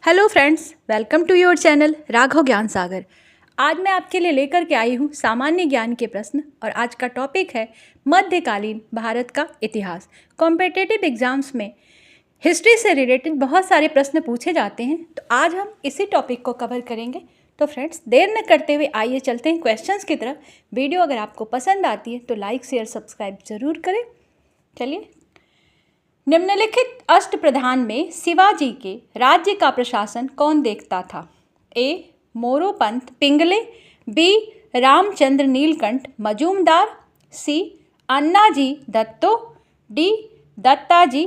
Hello friends, welcome to your channel Raghav Gyan Sagar. आज मैं आपके लिए लेकर के आई हूँ सामान्य ज्ञान के प्रश्न और आज का टॉपिक है मध्यकालीन भारत का इतिहास। कॉम्पिटिटिव एग्जाम्स में हिस्ट्री से रिलेटेड बहुत सारे प्रश्न पूछे जाते हैं, तो आज हम इसी टॉपिक को कवर करेंगे। तो फ्रेंड्स, देर न करते हुए आइए चलते हैं क्वेश्चंस की तरफ। वीडियो अगर आपको पसंद आती है तो लाइक शेयर सब्सक्राइब जरूर करें। चलिए, निम्नलिखित अष्टप्रधान में शिवाजी के राज्य का प्रशासन कौन देखता था? A. Moropant Pingle, B. Ramchandra Nilkanth Majumdar, C. Annaji Datto, D. Dattaji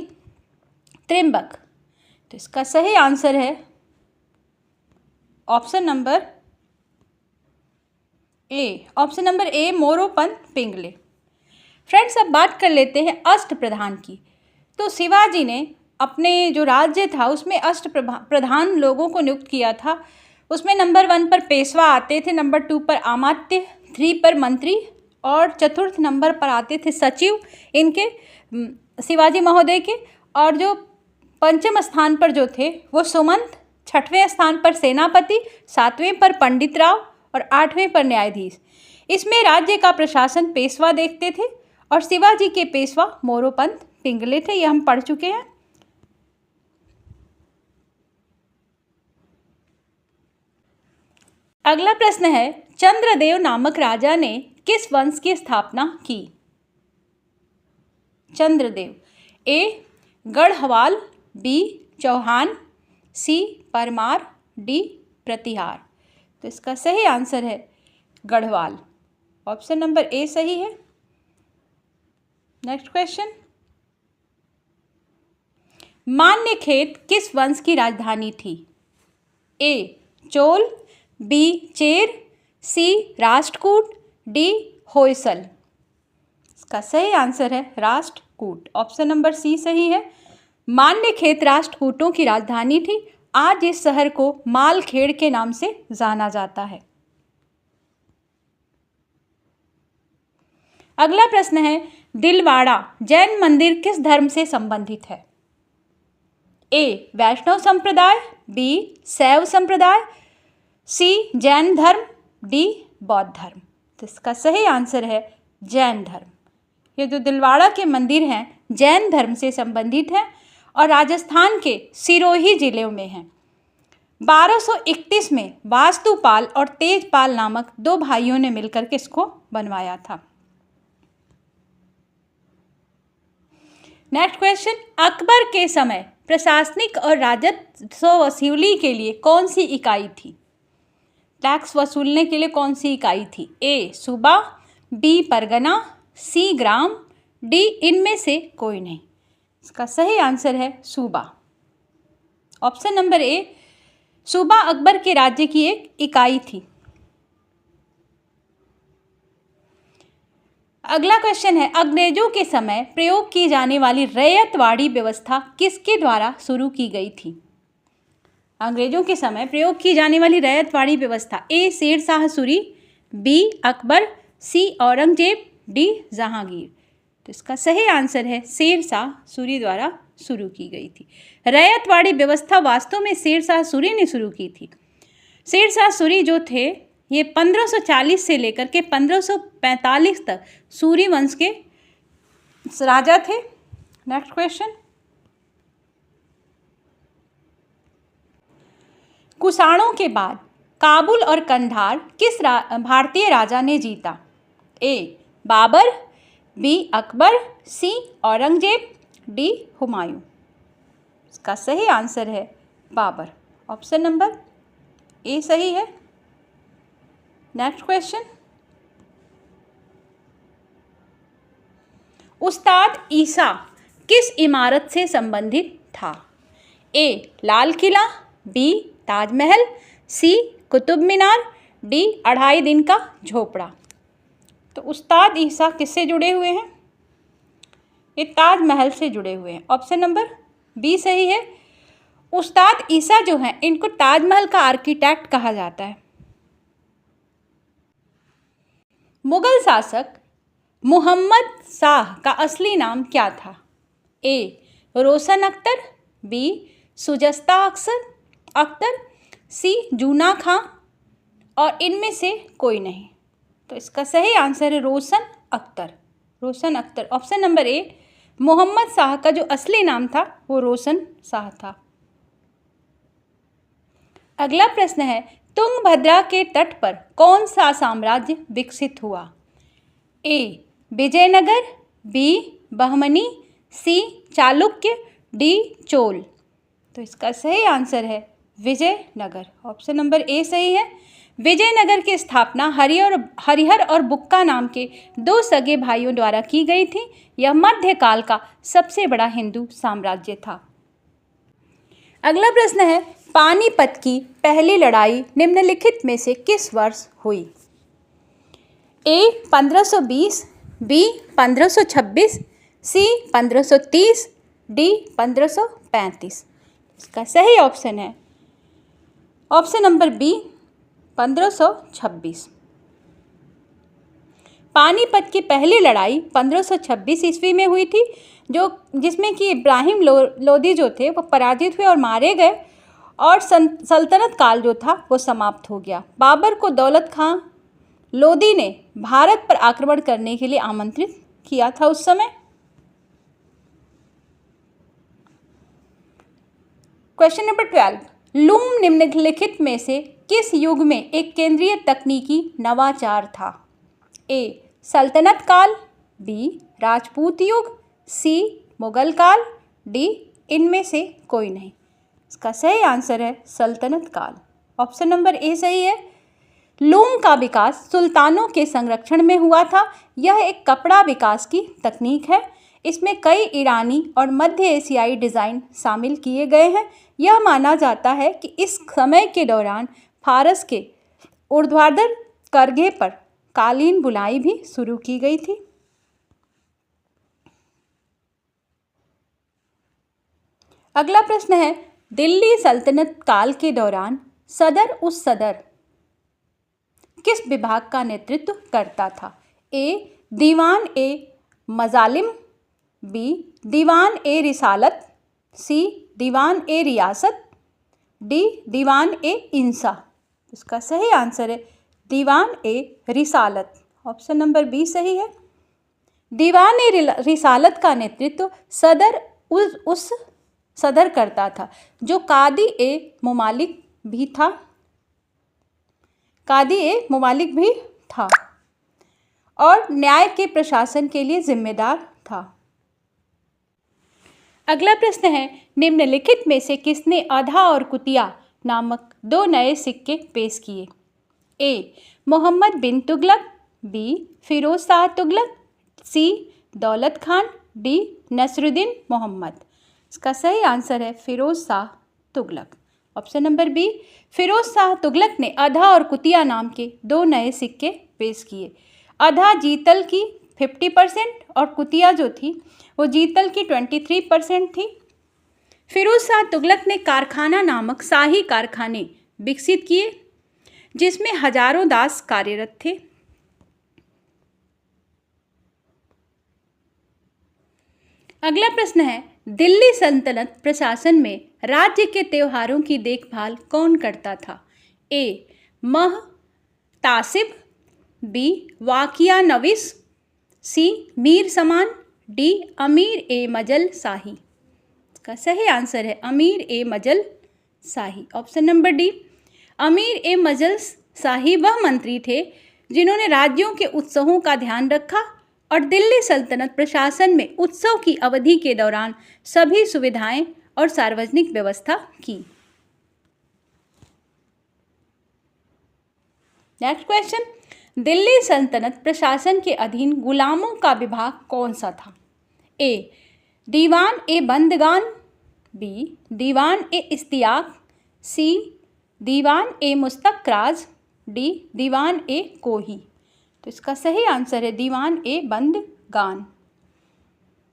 Trimbak. तो इसका सही आंसर है option number A. Option number A, Moropant Pingle. Friends, अब बात कर लेते हैं अष्टप्रधान की। तो शिवाजी ने अपने जो राज्य था उसमें अष्टप्रधान लोगों को नियुक्त किया था। उसमें नंबर 1 पर पेशवा आते थे, नंबर 2 पर अमात्य, 3 पर मंत्री और चतुर्थ नंबर पर आते थे सचिव इनके शिवाजी महोदय के। और जो पंचम स्थान पर जो थे वो सुमंत, 6वें स्थान पर सेनापति, 7वें पर पंडित राव और 8वें पर न्यायाधीश। इसमें राज्य का प्रशासन पेशवा देखते थे और शिवाजी के पेशवा मोरोपंत पिंगले थे। ये हम पढ़ चुके हैं। अगला प्रश्न है, चंद्रदेव नामक राजा ने किस वंश की स्थापना की? चंद्रदेव। ए. गढ़वाल, बी. चौहान, सी. परमार, डी. प्रतिहार। तो इसका सही आंसर है गढ़वाल। ऑप्शन नंबर ए सही है। नेक्स्ट क्वेश्चन, मान्यखेत किस वंश की राजधानी थी? ए. चोल, बी. चेर, सी. राष्ट्रकूट, डी. होयसल। इसका सही आंसर है राष्ट्रकूट। ऑप्शन नंबर सी सही है। मान्यखेत राष्ट्रकूटों की राजधानी थी। आज इस शहर को मालखेड़ के नाम से जाना जाता है। अगला प्रश्न है, दिलवाड़ा जैन मंदिर किस धर्म से संबंधित है? ए. वैष्णव संप्रदाय, बी. शैव संप्रदाय, सी. जैन धर्म, डी. बौद्ध धर्म। तो इसका सही आंसर है जैन धर्म। ये जो दिलवाड़ा के मंदिर हैं जैन धर्म से संबंधित हैं और राजस्थान के सिरोही जिले में हैं। 1231 में वास्तुपाल और तेजपाल नामक 2 भाइयों ने मिलकर के इसको बनवाया था। नेक्स्ट क्वेश्चन, अकबर के समय प्रशासनिक और राजस्व वसूली के लिए कौन सी इकाई थी? टैक्स वसूलने के लिए कौन सी इकाई थी? ए. सूबा, बी. परगना, सी. ग्राम, डी. इनमें से कोई नहीं। इसका सही आंसर है सूबा। ऑप्शन नंबर ए, सूबा अकबर के राज्य की एक इकाई थी। अगला क्वेश्चन है, अंग्रेजों के समय प्रयोग की जाने वाली रैयतवाड़ी व्यवस्था किसके द्वारा शुरू की गई थी? अंग्रेजों के समय प्रयोग की जाने वाली रैयतवाड़ी व्यवस्था। ए. शेर शाह सूरी, बी. अकबर, सी. औरंगजेब, डी. जहांगीर। तो इसका सही आंसर है शेर शाह सूरी द्वारा शुरू की गई थी। रैयतवाड़ी व्यवस्था वास्तव में शेर शाह सूरी ने शुरू की थी। शेर शाह सूरी जो थे ये 1540 से लेकर के 1545 तक सूरी वंश के राजा थे। नेक्स्ट क्वेश्चन, कुषाणों के बाद काबुल और कंधार किस भारतीय राजा ने जीता? ए. बाबर, बी. अकबर, सी. औरंगजेब, डी. हुमायूं। इसका सही आंसर है बाबर। ऑप्शन नंबर ए सही है। नेक्स्ट क्वेश्चन, उस्ताद ईसा किस इमारत से संबंधित था? ए. लाल किला, बी. ताजमहल, सी. कुतुब मीनार, डी. 2.5 दिन का झोपड़ा। तो उस्ताद ईसा किससे जुड़े हुए हैं? ये ताजमहल से जुड़े हुए हैं। ऑप्शन नंबर बी सही है। उस्ताद ईसा जो हैं इनको ताजमहल का आर्किटेक्ट कहा जाता है। मुगल शासक मोहम्मद शाह का असली नाम क्या था? ए. रोशन अख्तर, बी. सुजस्ता अख्तर, सी जूना खां और इनमें से कोई नहीं। तो इसका सही आंसर है Roshan Akhtar. Roshan Akhtar. Option number A. Mohammad Shah का जो असली नाम था वो रोशन शाह था। अगला प्रश्न है, तुंगभद्रा के तट पर कौन सा साम्राज्य विकसित हुआ? ए विजयनगर, बी बहमनी, सी चालुक्य, डी चोल। तो इसका सही आंसर है विजयनगर। ऑप्शन नंबर ए सही है। विजयनगर की स्थापना हरिहर और बुक्का नाम के दो सगे भाइयों द्वारा की गई थी। यह मध्यकाल का सबसे बड़ा हिंदू साम्राज्य था। अगला प्रश्न है, पानीपत की पहली लड़ाई निम्नलिखित में से किस वर्ष हुई? ए 1520, बी 1526, सी 1530, डी 1535। इसका सही ऑप्शन है ऑप्शन नंबर बी 1526। पानीपत की पहली लड़ाई 1526 ईस्वी में हुई थी, जिसमें कि इब्राहिम लोदी जो थे वो पराजित हुए और मारे गए और सल्तनत काल जो था वो समाप्त हो गया। बाबर को दौलत खां लोदी ने भारत पर आक्रमण करने के लिए आमंत्रित किया था उस समय। क्वेश्चन नंबर 12, लूम निम्नलिखित में से किस युग में एक केंद्रीय तकनीकी नवाचार था? ए सल्तनत काल, बी राजपूत युग, सी मुगल काल, डी इनमें से कोई नहीं। इसका सही आंसर है सल्तनत काल। ऑप्शन नंबर ए सही है। लूम का विकास सुल्तानों के संरक्षण में हुआ था। यह एक कपड़ा विकास की तकनीक है। इसमें कई ईरानी और मध्य एशियाई डिज़ाइन शामिल किए गए हैं। यह माना जाता है कि इस समय के दौरान फारस के ऊर्ध्वाधर करघे पर कालीन बुनाई भी शुरू की गई थी। अगला प्रश्न है, दिल्ली सल्तनत काल के दौरान सदर उस सदर किस विभाग का नेतृत्व करता था? ए दीवान ए मजालिम, बी दीवान ए रिसालत, सी दीवान ए रियासत, डी दीवान ए इंसा। इसका सही आंसर है दीवान ए रिसालत। ऑप्शन नंबर बी सही है। दीवान ए रिसालत का नेतृत्व सदर उस सदर करता था, जो कादी ए मुमालिक भी था। कादी ए मुमालिक भी था और न्याय के प्रशासन के लिए जिम्मेदार था। अगला प्रश्न है, निम्नलिखित में से किसने आधा और कुतिया नामक दो नए सिक्के पेश किए? A Mohammad bin Tughlaq, B Firoz Shah Tughlaq, C Daulat Khan, D Nasiruddin Mohammad. इसका सही आंसर है Firoz Shah Tughlaq. Option number B. Firoz Shah Tughlaq ने आधा और कुतिया नाम के दो नए सिक्के पेश किए। आधा जीतल की 50% और कुतिया जो थी वो जीतल की 23% थी। फिरोज शाह तुगलक ने कारखाना नामक शाही कारखाने विकसित किए, जिसमें हजारों दास कार्यरत थे। अगला प्रश्न है, दिल्ली सल्तनत प्रशासन में राज्य के त्योहारों की देखभाल कौन करता था? ए महतासिब, बी वाकिया नवीस, सी मीर समान, डी अमीर ए मजल शाही। इसका सही आंसर है अमीर ए मजल शाही। Option number D. अमीर ए मजल शाही वह मंत्री थे जिन्होंने राज्यों के उत्सवों का ध्यान रखा और दिल्ली सल्तनत प्रशासन में उत्सव की अवधि के दौरान सभी सुविधाएं और सार्वजनिक व्यवस्था की। नेक्स्ट क्वेश्चन, दिल्ली सल्तनत प्रशासन के अधीन गुलामों का विभाग कौन सा था? ए दीवान ए बंदगान, बी दीवान ए इस्तियाक, सी दीवान ए मुस्तकराज, डी दीवान ए कोही। तो इसका सही आंसर है दीवान ए बंदगान।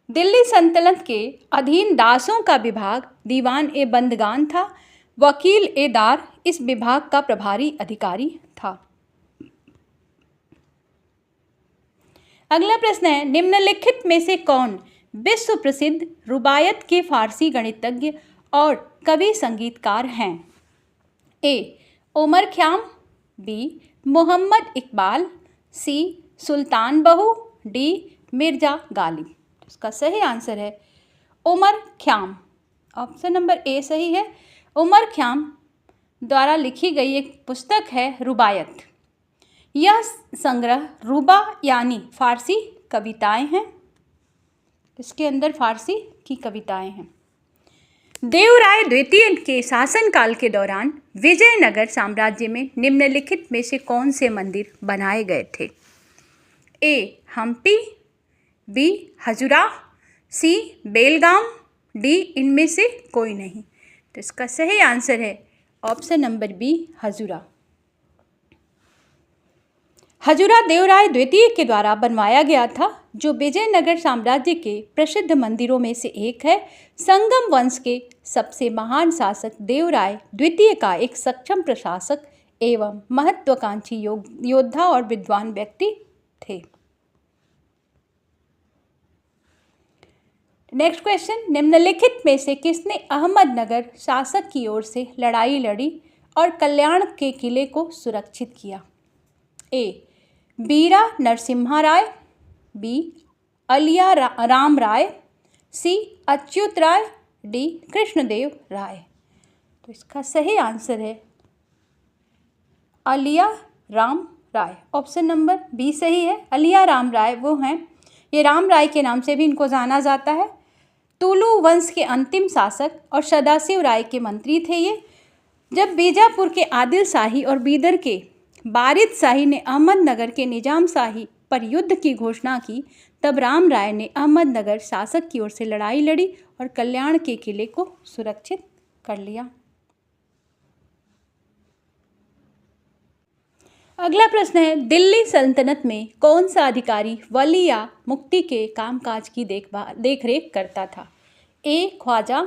दिल्ली सल्तनत के अधीन दासों का विभाग दीवान ए बंदगान था। वकील ए दार इस विभाग का प्रभारी अधिकारी था। अगला प्रश्न है, निम्नलिखित में से कौन विश्व प्रसिद्ध रुबायत के फारसी गणितज्ञ और कवि संगीतकार हैं? ए उमर ख़्याम, बी मोहम्मद इकबाल, सी सुल्तान बहू, डी मिर्ज़ा गालिब। इसका सही आंसर है उमर ख़्याम। ऑप्शन नंबर ए सही है। उमर ख़्याम द्वारा लिखी गई एक पुस्तक है रुबायत। यह संग्रह रुबा यानी फारसी कविताएं हैं। इसके अंदर फारसी की कविताएं हैं। देवराय द्वितीय के शासनकाल के दौरान विजयनगर साम्राज्य में निम्नलिखित में से कौन से मंदिर बनाए गए थे? ए हम्पी, बी हजुरा, सी बेलगाम, डी इनमें से कोई नहीं। तो इसका सही आंसर है ऑप्शन नंबर बी हजुरा। हजुरा देवराय द्वितीय के द्वारा बनवाया गया था, जो विजयनगर साम्राज्य के प्रसिद्ध मंदिरों में से एक है। संगम वंश के सबसे महान शासक देवराय द्वितीय का एक सक्षम प्रशासक एवं महत्वाकांक्षी योद्धा और विद्वान व्यक्ति थे। नेक्स्ट क्वेश्चन, निम्नलिखित में से किसने अहमदनगर शासक की ओर से लड़ाई लड़ी और कल्याण के किले को सुरक्षित किया? ए बीरा नरसिम्हा राय, बी अलिया राम राय, सी अच्युत राय, डी कृष्णदेव राय। तो इसका सही आंसर है अलिया राम राय। ऑप्शन नंबर बी सही है। अलिया राम राय वो हैं, ये राम राय के नाम से भी इनको जाना जाता है। तुलु वंश के अंतिम शासक और सदाशिव राय के मंत्री थे ये। जब बीजापुर के आदिल शाही और बीदर के बारिद शाही ने अहमदनगर के निजाम शाही पर युद्ध की घोषणा की, तब राम राय ने अहमदनगर शासक की ओर से लड़ाई लड़ी और कल्याण के किले को सुरक्षित कर लिया। अगला प्रश्न है, दिल्ली सल्तनत में कौन सा अधिकारी वली या मुक्ति के कामकाज की देखरेख करता था? ए ख्वाजा,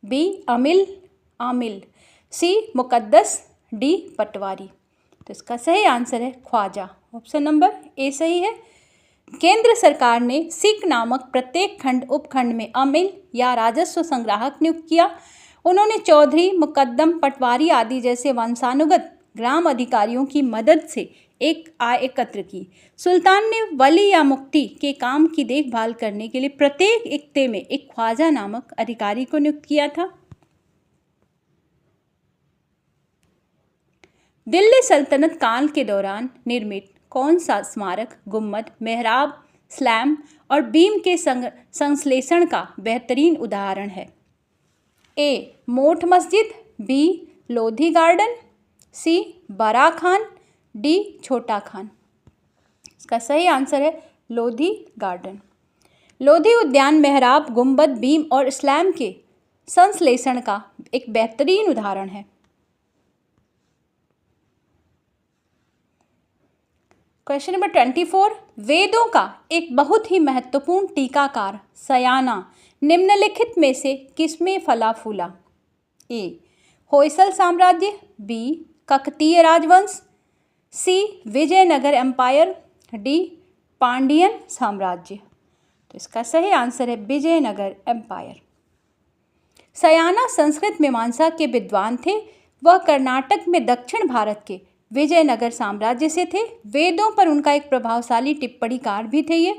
बी आमिल, सी मुकद्दस, डी पटवारी। तो इसका सही आंसर है ख्वाजा। ऑप्शन नंबर ए सही है। केंद्र सरकार ने सिख नामक प्रत्येक खंड उपखंड में अमिल या राजस्व संग्राहक नियुक्त किया। उन्होंने चौधरी, मुकद्दम, पटवारी आदि जैसे वंशानुगत ग्राम अधिकारियों की मदद से एक आय एकत्र की। सुल्तान ने वली या मुक्ति के काम की देखभाल करने के लिए प्रत्येक इक्ते में एक ख्वाजा नामक अधिकारी को नियुक्त किया था। दिल्ली सल्तनत काल के दौरान निर्मित कौन सा स्मारक गुम्मद, मेहराब, स्लैम और बीम के संश्लेषण का बेहतरीन उदाहरण है? ए मोठ मस्जिद, बी लोधी गार्डन, सी बड़ा खान, डी छोटा खान। इसका सही आंसर है लोधी गार्डन। लोधी उद्यान मेहराब, गुंबद, बीम और स्लैम के संश्लेषण का एक बेहतरीन उदाहरण है। क्वेश्चन नंबर 24, वेदों का एक बहुत ही महत्वपूर्ण टीकाकार सयाना निम्नलिखित में से किसमें फला फूला? ए होयसल साम्राज्य, बी ककतीय राजवंश, सी विजयनगर एम्पायर, डी पांडियन साम्राज्य। तो इसका सही आंसर है विजयनगर एम्पायर। सयाना संस्कृत मीमांसा के विद्वान थे। वह कर्नाटक में दक्षिण भारत के विजयनगर साम्राज्य से थे। वेदों पर उनका एक प्रभावशाली टिप्पणीकार भी थे ये।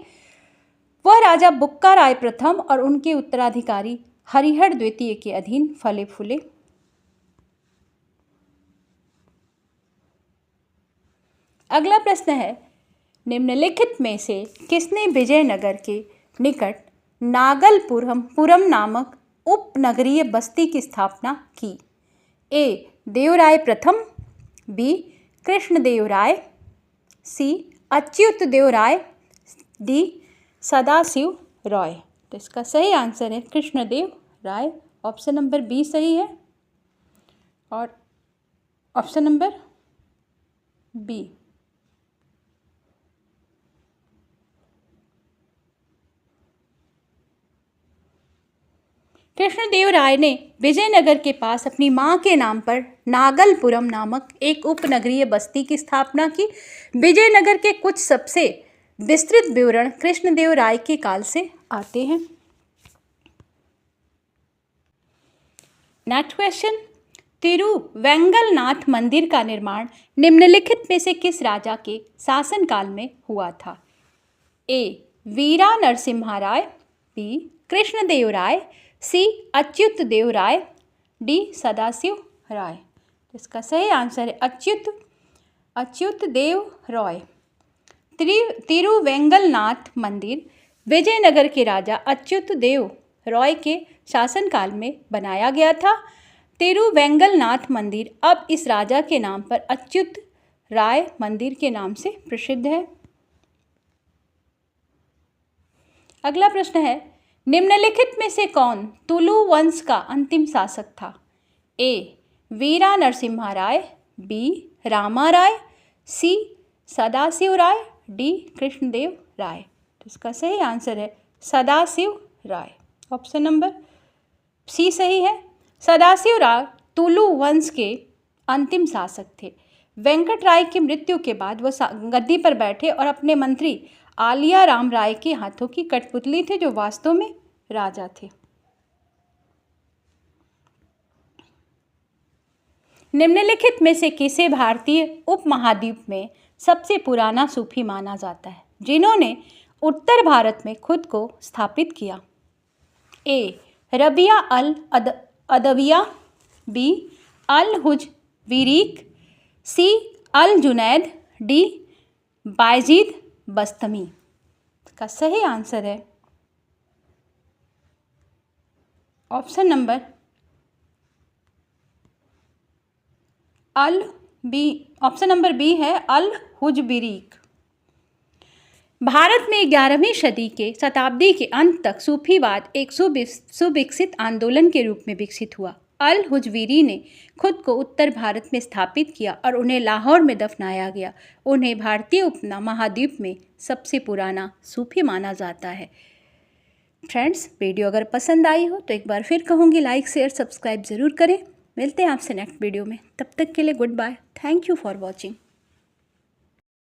वह राजा बुक्का राय प्रथम और उनके उत्तराधिकारी हरिहर द्वितीय के अधीन फले फूले। अगला प्रश्न है, निम्नलिखित में से किसने विजयनगर के निकट नागलपुरम नामक उपनगरीय बस्ती की स्थापना की? ए देवराय प्रथम, बी कृष्णदेव राय, सी अच्युत देव राय, डी सदाशिव राय। तो इसका सही आंसर है कृष्णदेव राय। ऑप्शन नंबर बी सही है और ऑप्शन नंबर बी। कृष्णदेव राय ने विजयनगर के पास अपनी मां के नाम पर नागलपुरम नामक एक उपनगरीय बस्ती की स्थापना की। विजयनगर के कुछ सबसे विस्तृत विवरण कृष्णदेव राय के काल से आते हैं। नेक्स्ट क्वेश्चन, तिरुवेंगलनाथ मंदिर का निर्माण निम्नलिखित में से किस राजा के शासनकाल में हुआ था? ए. वीरा नरसिम्हा राय, बी. कृष्णदेव राय, सी. अच्युत देव राय, डी. सदाशिव राय। इसका सही आंसर है अच्युत देव राय। तिरुवेंगलनाथ मंदिर विजयनगर के राजा अच्युत देव राय के शासनकाल में बनाया गया था। तिरुवेंगलनाथ मंदिर अब इस राजा के नाम पर अच्युत राय मंदिर के नाम से प्रसिद्ध है। अगला प्रश्न है, निम्नलिखित में से कौन तुलु वंश का अंतिम शासक था? ए. वीरा नरसिम्हा राय, बी. रामा राय, सी. सदाशिव राय, डी. कृष्णदेव राय। तो इसका सही आंसर है सदाशिव राय। ऑप्शन नंबर सी सही है। सदाशिव राय तुलु वंश के अंतिम शासक थे। वेंकट राय की मृत्यु के बाद वो गद्दी पर बैठे और अपने मंत्री आलिया राम राय के हाथों की कठपुतली थे, जो वास्तव में राजा थे। निम्नलिखित में से किसे भारतीय उपमहाद्वीप में सबसे पुराना सूफी माना जाता है, जिन्होंने उत्तर भारत में खुद को स्थापित किया? A. Rabia al Adawiya, B. Al Hujwiri, C. Al Junaid, D. Bayazid Bastami. का सही आंसर है option number option number B है अल हुजबिरीक। भारत में 11वीं सदी के शताब्दी के अंत तक सूफीवाद एक सुविकसित आंदोलन के रूप में विकसित हुआ। अल हुजवीरी ने खुद को उत्तर भारत में स्थापित किया और उन्हें लाहौर में दफनाया गया। उन्हें भारतीय उपमहाद्वीप में सबसे पुराना सूफी माना जाता है। फ्रेंड्स, वीडियो अगर पसंद आई हो तो एक बार फिर कहूँगी लाइक शेयर सब्सक्राइब ज़रूर करें। मिलते हैं आपसे नेक्स्ट वीडियो में, तब तक के लिए goodbye. Thank you for watching.